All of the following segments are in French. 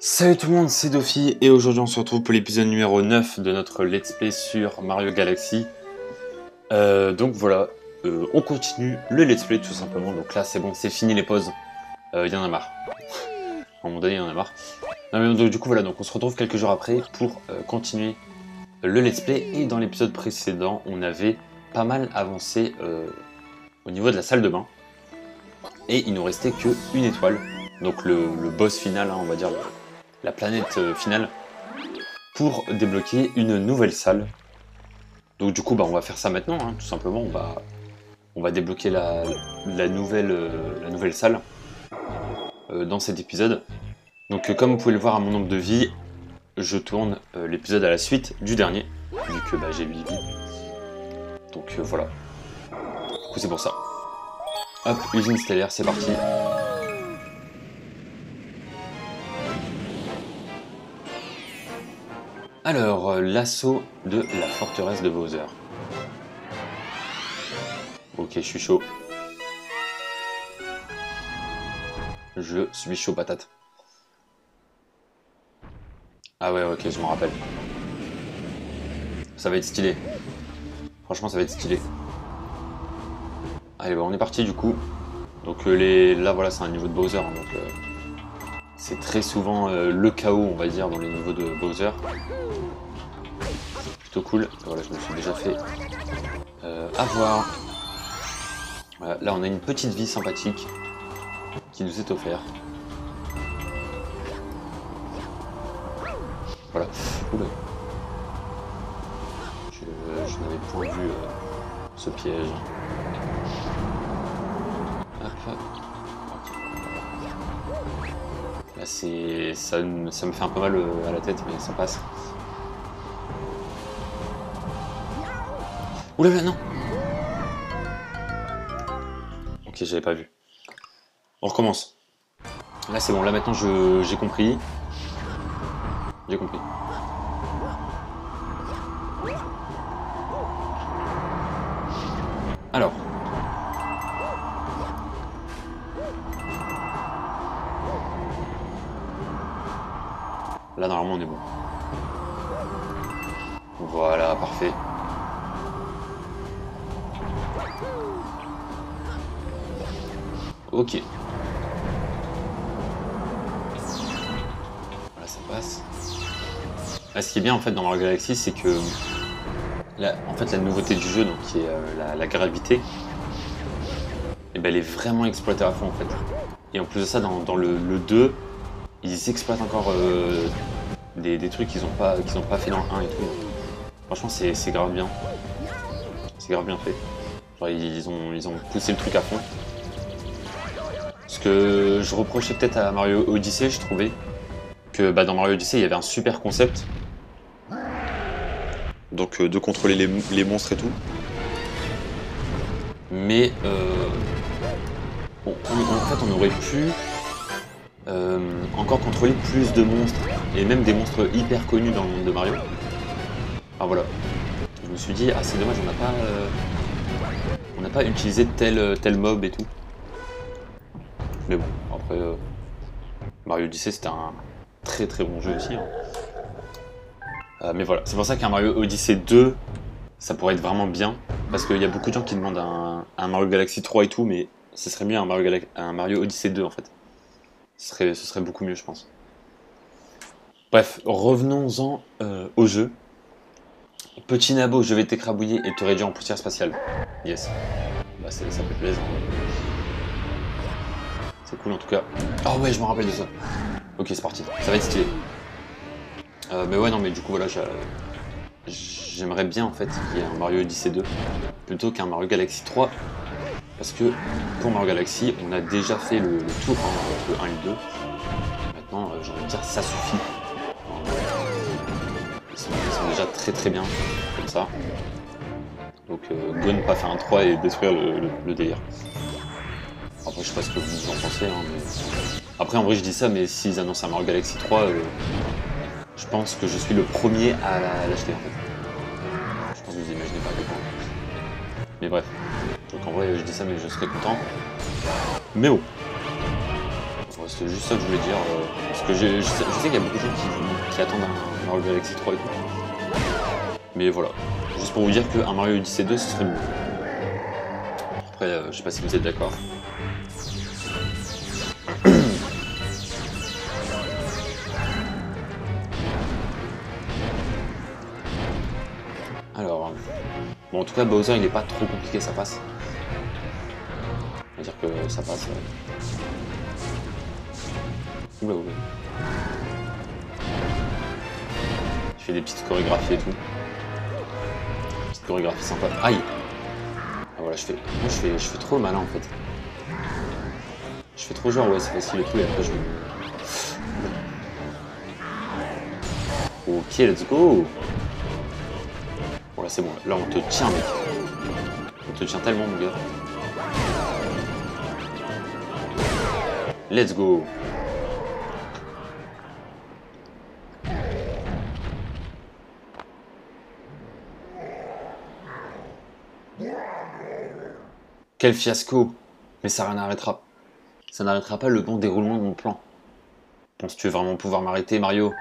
Salut tout le monde, c'est Dofi et aujourd'hui on se retrouve pour l'épisode numéro 9 de notre let's play sur Mario Galaxy. Donc voilà, on continue le let's play tout simplement, donc là c'est bon, c'est fini les pauses, il y en a marre. À un moment donné il y en a marre. Non, mais donc, du coup voilà, donc on se retrouve quelques jours après pour continuer le let's play et dans l'épisode précédent on avait pas mal avancé au niveau de la salle de bain et il nous restait que une étoile, donc le boss final, hein, on va dire la planète finale, pour débloquer une nouvelle salle. Donc du coup on va faire ça maintenant, hein, tout simplement, on va débloquer la nouvelle salle dans cet épisode. Donc comme vous pouvez le voir à mon nombre de vies, je tourne l'épisode à la suite du dernier, vu que j'ai 8 vies. Donc voilà. Du coup c'est pour ça. Hop, usine stellaire, c'est parti. Alors, l'assaut de la forteresse de Bowser. Ok, je suis chaud. Je suis chaud patate. Ah ouais, ok, je m'en rappelle. Ça va être stylé. Franchement, ça va être stylé. Allez, on est parti du coup. Donc là, voilà, c'est un niveau de Bowser. Hein, donc c'est très souvent le chaos, on va dire, dans les niveaux de Bowser. Plutôt cool. Voilà, je me suis déjà fait avoir. Voilà, là, on a une petite vie sympathique qui nous est offerte. Voilà. Oula. Je n'avais point vu ce piège. Hop. Là, ça me fait un peu mal à la tête, mais ça passe. Oula, là, non. Ok, j'avais pas vu. On recommence. Là, c'est bon. Là, maintenant, j'ai compris. J'ai compris. Alors. Là, normalement, on est bon. Voilà, parfait. Ok. Voilà, ça passe. Là, ce qui est bien, en fait, dans Mario Galaxy, c'est que... Là, en fait, la nouveauté du jeu, donc, qui est la gravité, et elle est vraiment exploitée à fond, en fait. Et en plus de ça, dans le 2, ils exploitent encore des trucs qu'ils n'ont pas fait dans le 1 et tout. Franchement, c'est grave bien. C'est grave bien fait. Genre, ils ont poussé le truc à fond. Ce que je reprochais peut-être à Mario Odyssey, je trouvais que dans Mario Odyssey, il y avait un super concept. Donc de contrôler les monstres et tout. Mais en fait, on aurait pu encore contrôler plus de monstres, et même des monstres hyper connus dans le monde de Mario. Ah voilà, je me suis dit, ah c'est dommage, on n'a pas utilisé tel mob et tout. Mais bon, après, Mario Odyssey c'était un très très bon jeu aussi. Hein. Mais voilà, c'est pour ça qu'un Mario Odyssey 2, ça pourrait être vraiment bien, parce qu'il y a beaucoup de gens qui demandent un Mario Galaxy 3 et tout, mais ce serait mieux un Mario Odyssey 2 en fait. Ce serait beaucoup mieux, je pense. Bref, revenons-en au jeu. Petit Nabo, je vais t'écrabouiller et te réduire en poussière spatiale. Yes. Ça fait plaisir. C'est cool en tout cas. Oh ouais, je me rappelle de ça. Ok, c'est parti. Ça va être stylé. Mais ouais, non, mais du coup, voilà, j'aimerais bien en fait qu'il y ait un Mario Odyssey 2 plutôt qu'un Mario Galaxy 3. Parce que pour Mario Galaxy, on a déjà fait le tour, hein, le 1 et le 2. Maintenant, j'ai envie de dire, ça suffit. Ils sont déjà très très bien, comme ça. Donc, go ne pas faire un 3 et détruire le délire. Après, je sais pas ce que vous en pensez. Hein, mais... Après, en vrai, je dis ça, mais s'ils annoncent un Mario Galaxy 3, je pense que je suis le premier à l'acheter en fait. Je pense que vous imaginez pas à quel point. Mais bref. Donc en vrai, je dis ça, mais je serais content. Mais bon. c'est juste ça que je voulais dire. Parce que je sais qu'il y a beaucoup de gens qui attendent un Mario Galaxy 3 et tout. Mais voilà. Juste pour vous dire qu'un Mario Odyssey 2, ce serait mieux. Après, je sais pas si vous êtes d'accord. Alors, bon, en tout cas, Bowser, il est pas trop compliqué, ça passe. On va dire que ça passe. Oula, oula. Je fais des petites chorégraphies et tout. Petite chorégraphie sympa. Aïe! Ah, voilà, je fais trop le malin en fait. Je fais trop genre, ouais, c'est facile et tout, et après je. Ok, let's go! Bon, là c'est bon, là on te tient, mec. On te tient tellement, mon gars. Let's go! Quel fiasco! Mais ça n'arrêtera. Ça n'arrêtera pas le bon déroulement de mon plan. Penses-tu vraiment pouvoir m'arrêter, Mario?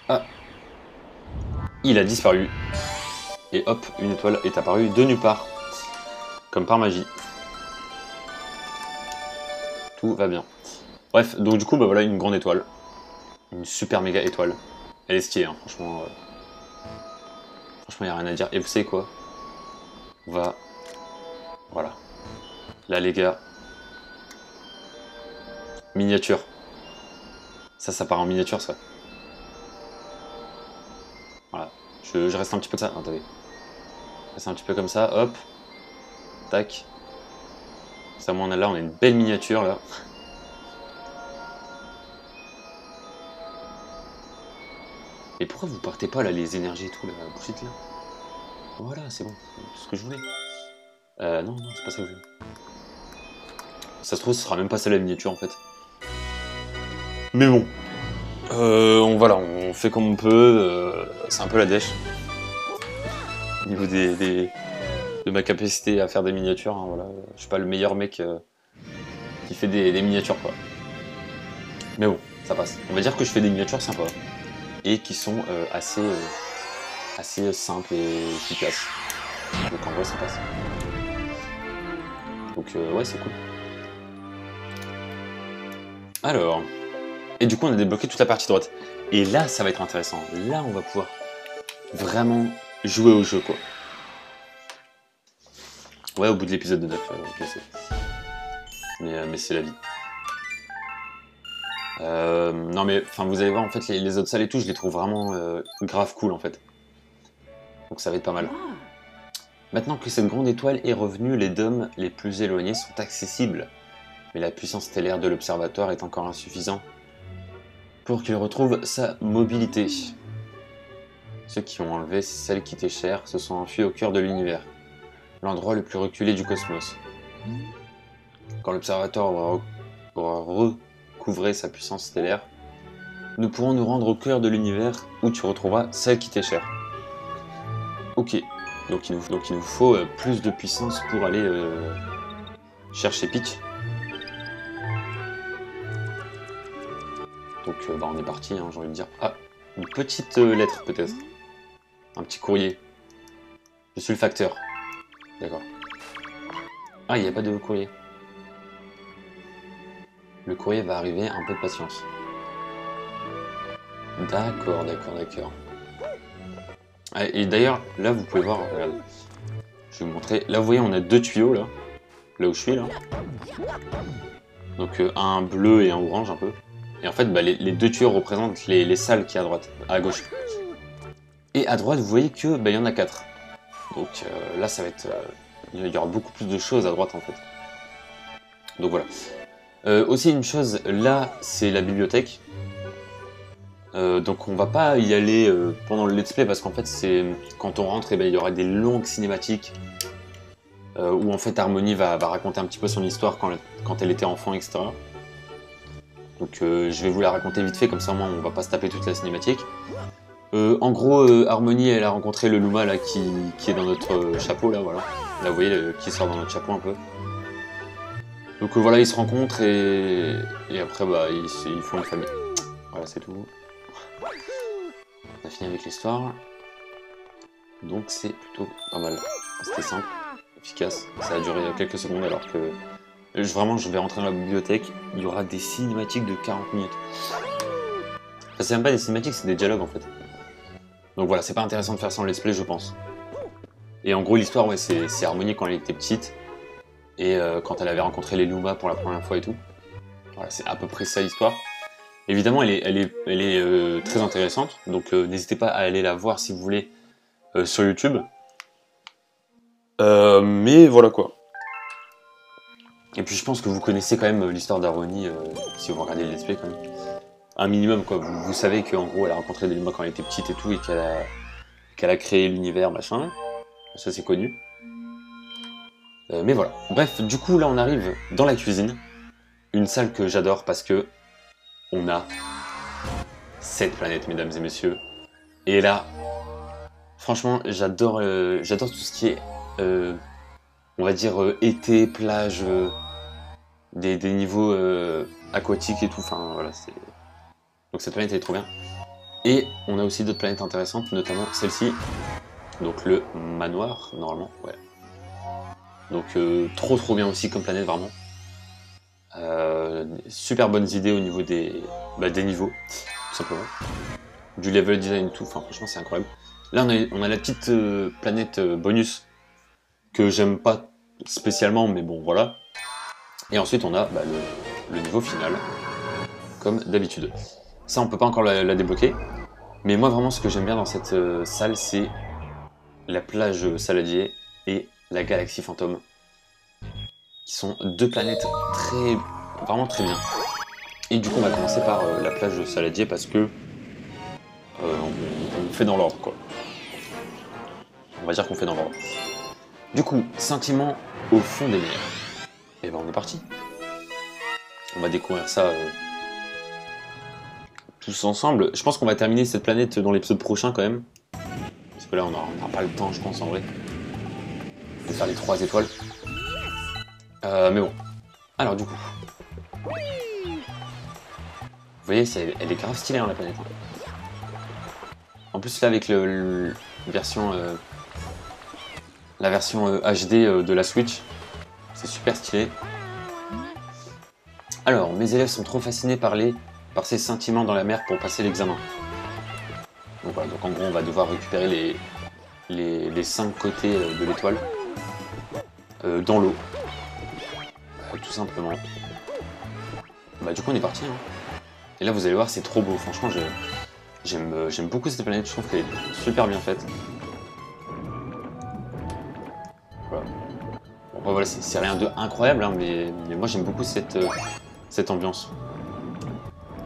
Ah! Il a disparu. Et hop, une étoile est apparue de nulle part. Comme par magie. Tout va bien. Bref, donc du coup, bah voilà, une grande étoile. Une super méga étoile. Elle est stylée, hein, franchement. Franchement, il n'y a rien à dire. Et vous savez quoi? On va... Voilà. Là, les gars. Miniature. Ça part en miniature, ça. Voilà. Je reste un petit peu comme ça. Attendez. Je reste un petit peu comme ça. Hop. Tac. Ça, moi, là, on a une belle miniature, là. Et pourquoi vous partez pas, là, les énergies et tout, là, bullshit, là? Voilà, c'est bon. C'est tout ce que je voulais. Non, c'est pas ça que je veux. Ça se trouve, ce sera même pas ça la miniature, en fait. Mais bon. Voilà, on fait comme on peut. C'est un peu la dèche. Au niveau de ma capacité à faire des miniatures, hein, voilà. Je suis pas le meilleur mec qui fait des miniatures, quoi. Mais bon, ça passe. On va dire que je fais des miniatures sympas. Et qui sont assez simples et efficaces. Donc en vrai, ça passe. Donc ouais, c'est cool. Alors... Et du coup, on a débloqué toute la partie droite. Et là, ça va être intéressant. Là, on va pouvoir vraiment jouer au jeu, quoi. Ouais, au bout de l'épisode de 9, je sais. Mais c'est la vie. Non mais, enfin, vous allez voir, en fait, les autres salles et tout, je les trouve vraiment grave cool, en fait. Donc ça va être pas mal. Maintenant que cette grande étoile est revenue, les dômes les plus éloignés sont accessibles. Mais la puissance stellaire de l'observatoire est encore insuffisante pour qu'il retrouve sa mobilité. Ceux qui ont enlevé celle qui était chère se sont enfuis au cœur de l'univers, l'endroit le plus reculé du cosmos. Quand l'observatoire aura recouvré sa puissance stellaire, nous pourrons nous rendre au cœur de l'univers où tu retrouveras celle qui t'est chère. Ok, donc il nous faut plus de puissance pour aller chercher Peach. Donc bah on est parti, hein, j'ai envie de dire. Ah, une petite lettre peut-être. Un petit courrier. Je suis le facteur. D'accord. Ah, il n'y a pas de courrier. Le courrier va arriver, un peu de patience. D'accord. Ah, et d'ailleurs, là vous pouvez voir, regardez. Je vais vous montrer. Là vous voyez, on a deux tuyaux là. Là où je suis là. Donc un bleu et un orange un peu. Et en fait, bah, les deux tuyaux représentent les salles qui y a à droite, à gauche. Et à droite, vous voyez que bah, y en a 4. Donc là, ça va être... il y aura beaucoup plus de choses à droite, en fait. Donc voilà. Aussi, une chose, là, c'est la bibliothèque. Donc on va pas y aller pendant le let's play, parce qu'en fait, c'est quand on rentre, il y aura des longues cinématiques où en fait Harmony va raconter un petit peu son histoire quand elle était enfant, etc. Donc je vais vous la raconter vite fait, comme ça au moins on va pas se taper toute la cinématique. En gros, Harmony, elle a rencontré le Luma là, qui est dans notre chapeau, là, voilà. Là, vous voyez, qui sort dans notre chapeau un peu. Donc voilà, ils se rencontrent et après bah, ils font une famille. Voilà, c'est tout. On a fini avec l'histoire. Donc c'est plutôt pas mal. C'était simple, efficace. Ça a duré quelques secondes alors que... Vraiment, je vais rentrer dans la bibliothèque. Il y aura des cinématiques de 40 minutes. Enfin, c'est même pas des cinématiques, c'est des dialogues en fait. Donc voilà, c'est pas intéressant de faire ça en let's play, je pense. Et en gros, l'histoire, ouais, c'est Harmonie quand elle était petite. Et quand elle avait rencontré les Luma pour la première fois et tout. Voilà, c'est à peu près ça l'histoire. Évidemment, elle est très intéressante. Donc n'hésitez pas à aller la voir si vous voulez sur YouTube. Mais voilà quoi. Et puis je pense que vous connaissez quand même l'histoire d'Harmonie si vous regardez le let's play quand même. Un minimum quoi. Vous savez qu'en gros elle a rencontré des Luma quand elle était petite et tout et qu'elle a créé l'univers machin. Ça c'est connu. Mais voilà. Bref, du coup là on arrive dans la cuisine. Une salle que j'adore parce que on a 7 planètes mesdames et messieurs. Et là, franchement j'adore tout ce qui est on va dire été, plage, des niveaux aquatiques et tout. Enfin voilà, c'est. Donc cette planète elle est trop bien. Et on a aussi d'autres planètes intéressantes, notamment celle-ci. Donc le manoir, normalement, ouais. Donc trop bien aussi comme planète, vraiment. Super bonnes idées au niveau des niveaux, tout simplement. Du level design et tout, enfin franchement c'est incroyable. Là on a la petite planète bonus que j'aime pas spécialement, mais bon voilà. Et ensuite on a le niveau final, comme d'habitude. Ça on peut pas encore la débloquer, mais moi vraiment ce que j'aime bien dans cette salle c'est la plage Saladier et la galaxie fantôme, qui sont deux planètes vraiment très bien. Et du coup on va commencer par la plage Saladier parce que on fait dans l'ordre quoi. On va dire qu'on fait dans l'ordre. Du coup, sentiment au fond des mers. Et ben on est parti. On va découvrir ça tous ensemble. Je pense qu'on va terminer cette planète dans l'épisode prochain quand même. Parce que là on n'aura pas le temps je pense en vrai de faire les 3 étoiles. Mais bon. Alors du coup. Vous voyez, elle est grave stylée hein, la planète. En plus là avec la version HD de la Switch, c'est super stylé. Alors, mes élèves sont trop fascinés par ces sentiments dans la mer pour passer l'examen. Donc voilà, donc en gros on va devoir récupérer les 5 côtés de l'étoile dans l'eau. Tout simplement. Du coup on est parti. Hein. Et là vous allez voir c'est trop beau, franchement j'aime beaucoup cette planète, je trouve qu'elle est super bien faite. Voilà. Bon, voilà, c'est rien de incroyable, hein, mais moi j'aime beaucoup cette ambiance.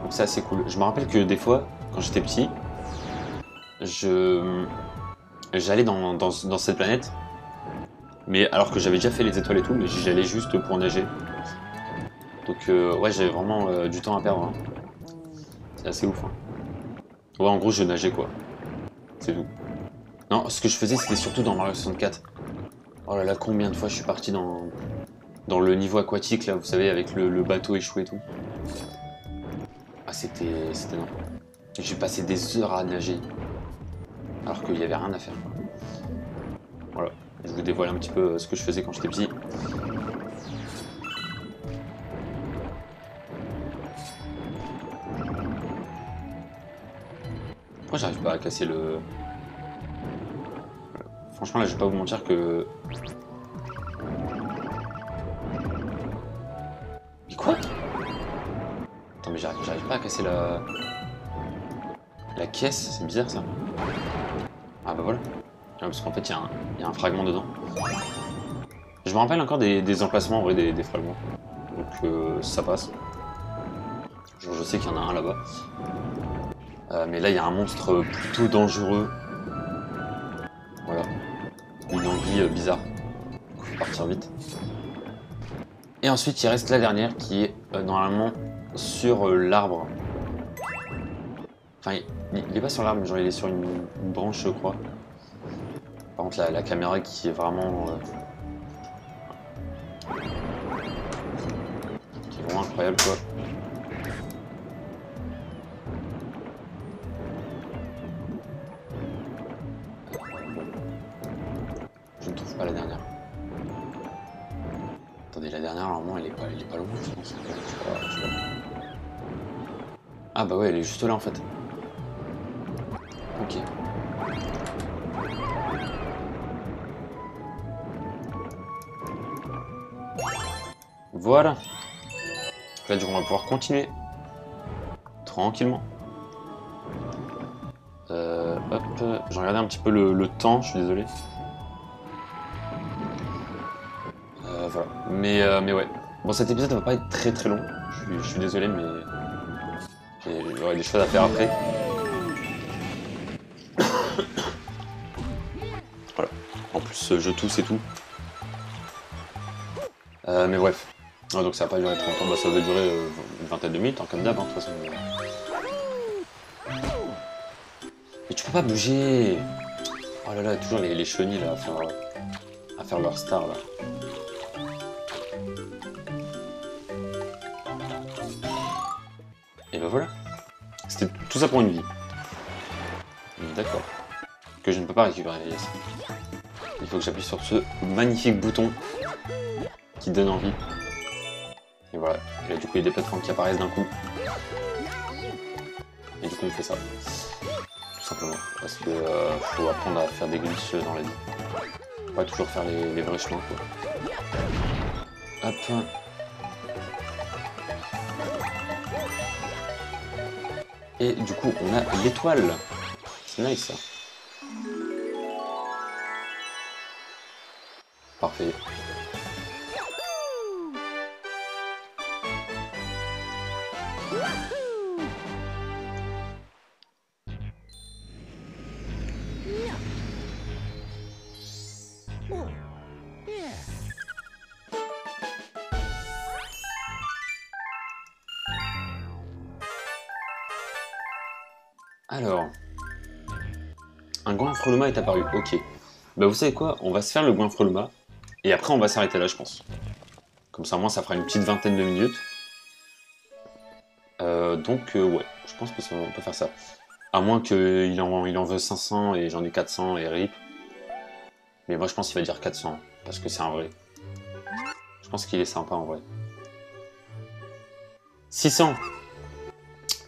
Donc c'est assez cool. Je me rappelle que des fois, quand j'étais petit, j'allais dans cette planète, mais alors que j'avais déjà fait les étoiles et tout, mais j'y allais juste pour nager. Donc ouais, j'ai vraiment du temps à perdre. Hein. C'est assez ouf. Hein. Ouais, en gros, je nageais quoi. C'est tout. Non, ce que je faisais, c'était surtout dans Mario 64. Oh là là, combien de fois je suis parti dans le niveau aquatique, là, vous savez, avec le bateau échoué et tout. Ah, c'était non. J'ai passé des heures à nager. Alors qu'il n'y avait rien à faire. Voilà, je vous dévoile un petit peu ce que je faisais quand j'étais petit. Pourquoi j'arrive pas à casser le... Franchement là je vais pas vous mentir que... Mais quoi? Attends mais j'arrive pas à casser la caisse, c'est bizarre ça. Ah bah voilà. Parce qu'en fait il y a un fragment dedans. Je me rappelle encore des emplacements en vrai des fragments. Donc ça passe. Genre je sais qu'il y en a un là-bas. Mais là il y a un monstre plutôt dangereux. Voilà. Une envie bizarre. Il faut partir vite. Et ensuite il reste la dernière qui est normalement sur l'arbre. Enfin il est pas sur l'arbre, mais genre il est sur une branche je crois. Par contre la caméra qui est vraiment... vraiment incroyable quoi. Je ne trouve pas la dernière. Attendez, la dernière, normalement, elle est pas loin, je pense. Je sais pas. Ah bah ouais, elle est juste là en fait. Ok. Voilà. Là, du coup, on va pouvoir continuer. Tranquillement. Hop, j'ai regardé un petit peu le temps, je suis désolé. Voilà. Mais ouais. Bon, cet épisode va pas être très très long. Je suis désolé, mais j'aurai des choses à faire après. Voilà. En plus, je tousse et tout. Mais bref. Ah, donc ça va pas durer trop longtemps. Bah, ça va durer une vingtaine de minutes, hein, comme d'hab, hein, de toute façon. Mais tu peux pas bouger. Oh là là, toujours les chenilles là, à faire leur star là. Et ben voilà. C'était tout ça pour une vie. D'accord. Que je ne peux pas récupérer, yes. Il faut que j'appuie sur ce magnifique bouton qui donne envie. Et voilà. Et là, du coup, il y a des plateformes qui apparaissent d'un coup. Et du coup, on fait ça. Tout simplement. Parce que faut apprendre à faire des glitches dans la vie. Faut pas toujours faire les vrais chemins, quoi. Hop. Et du coup, on a l'étoile. C'est nice, ça. Parfait. Alors, un goinfre-luma est apparu. Ok. Bah vous savez quoi? On va se faire le goinfre-luma. Et après, on va s'arrêter là, je pense. Comme ça, moi, ça fera une petite vingtaine de minutes. Donc, ouais, je pense que on peut faire ça. À moins qu'il en veut 500 et j'en ai 400 et RIP. Mais moi, je pense qu'il va dire 400. Parce que c'est un vrai. Je pense qu'il est sympa, en vrai. 600.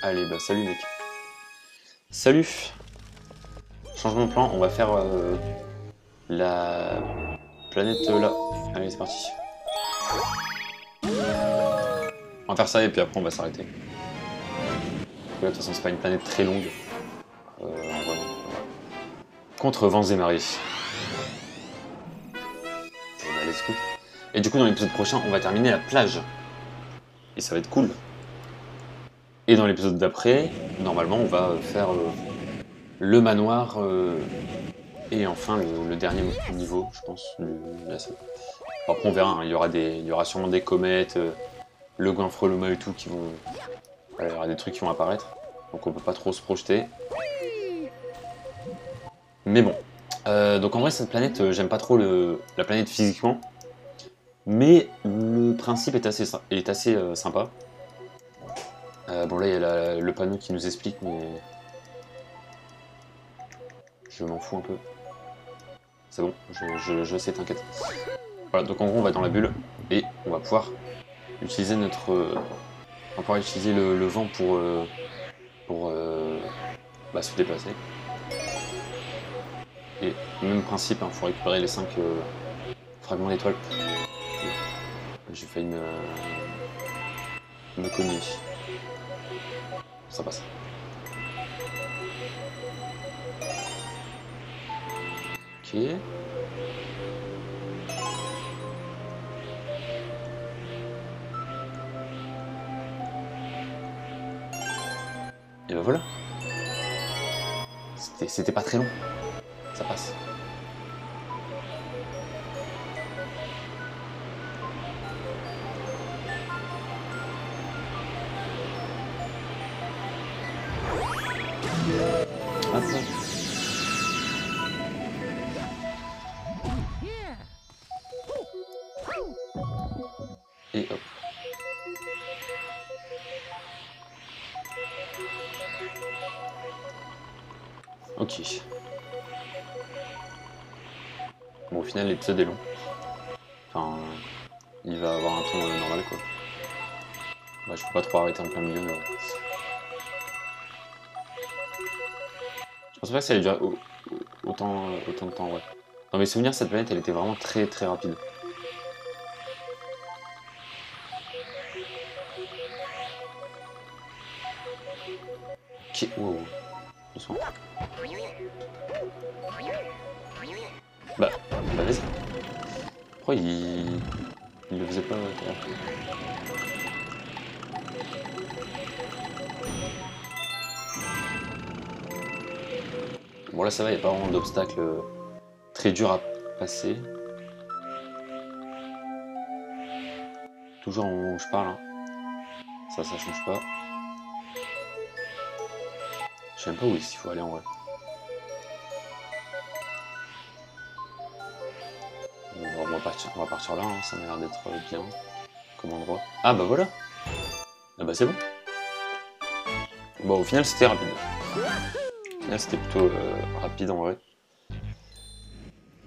Allez, bah salut, mec. Salut. Changement de plan, on va faire la planète là. Allez, c'est parti. On va faire ça et puis après on va s'arrêter. De toute façon, c'est pas une planète très longue. Voilà. Contre vents et marées. Et bah, let's go. Et du coup, dans l'épisode prochain, on va terminer la plage. Et ça va être cool. Et dans l'épisode d'après, normalement, on va faire le manoir et enfin le dernier niveau, je pense. Après, on verra. Hein, il y aura sûrement des comètes, le goinfre-luma et tout qui vont. Voilà, il y aura des trucs qui vont apparaître. Donc on peut pas trop se projeter. Mais bon. Donc en vrai, cette planète, j'aime pas trop la planète physiquement. Mais le principe est assez sympa. Bon là, il y a le panneau qui nous explique, mais... Je m'en fous un peu. C'est bon, je sais, t'inquiète. Voilà, donc en gros, on va dans la bulle. Et on va pouvoir utiliser notre... on va pouvoir utiliser le vent pour se déplacer. Et même principe, il faut récupérer les 5 fragments d'étoiles. J'ai failli me cogner. Ça passe. Ok. Et ben voilà. C'était pas très long. Ça passe. Hop. Et hop. Ok. Bon, au final, l'épisode est long. Enfin, il va avoir un ton normal, quoi. Bah, je peux pas trop arrêter en plein milieu, mais ouais. Je pense pas que ça allait durer autant de temps, ouais. Dans mes souvenirs, cette planète, elle était vraiment très très rapide. Ok, wow. Doucement. Bah vas-y. Pourquoi il le faisait pas tout à l'heure? Bon là ça va, il n'y a pas vraiment d'obstacle très dur à passer. Toujours au moment où je parle, hein. Ça change pas. Je sais même pas où il faut aller en vrai. Bon, on va partir là, hein. Ça m'a l'air d'être bien comme endroit. Ah bah voilà. Ah bah c'est bon. Bon au final c'était rapide. Au final c'était plutôt rapide en vrai.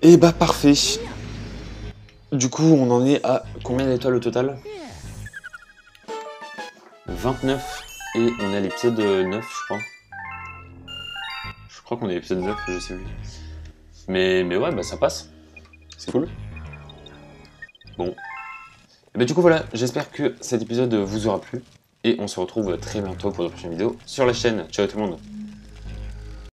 Et bah parfait. Du coup on en est à combien d'étoiles au total? 29 et on est à l'épisode 9 je crois. Je crois qu'on est à l'épisode 9, je sais plus. Mais ouais bah ça passe. C'est cool. Bon. Et bah du coup voilà, j'espère que cet épisode vous aura plu. Et on se retrouve très bientôt pour de prochaines vidéos sur la chaîne. Ciao tout le monde.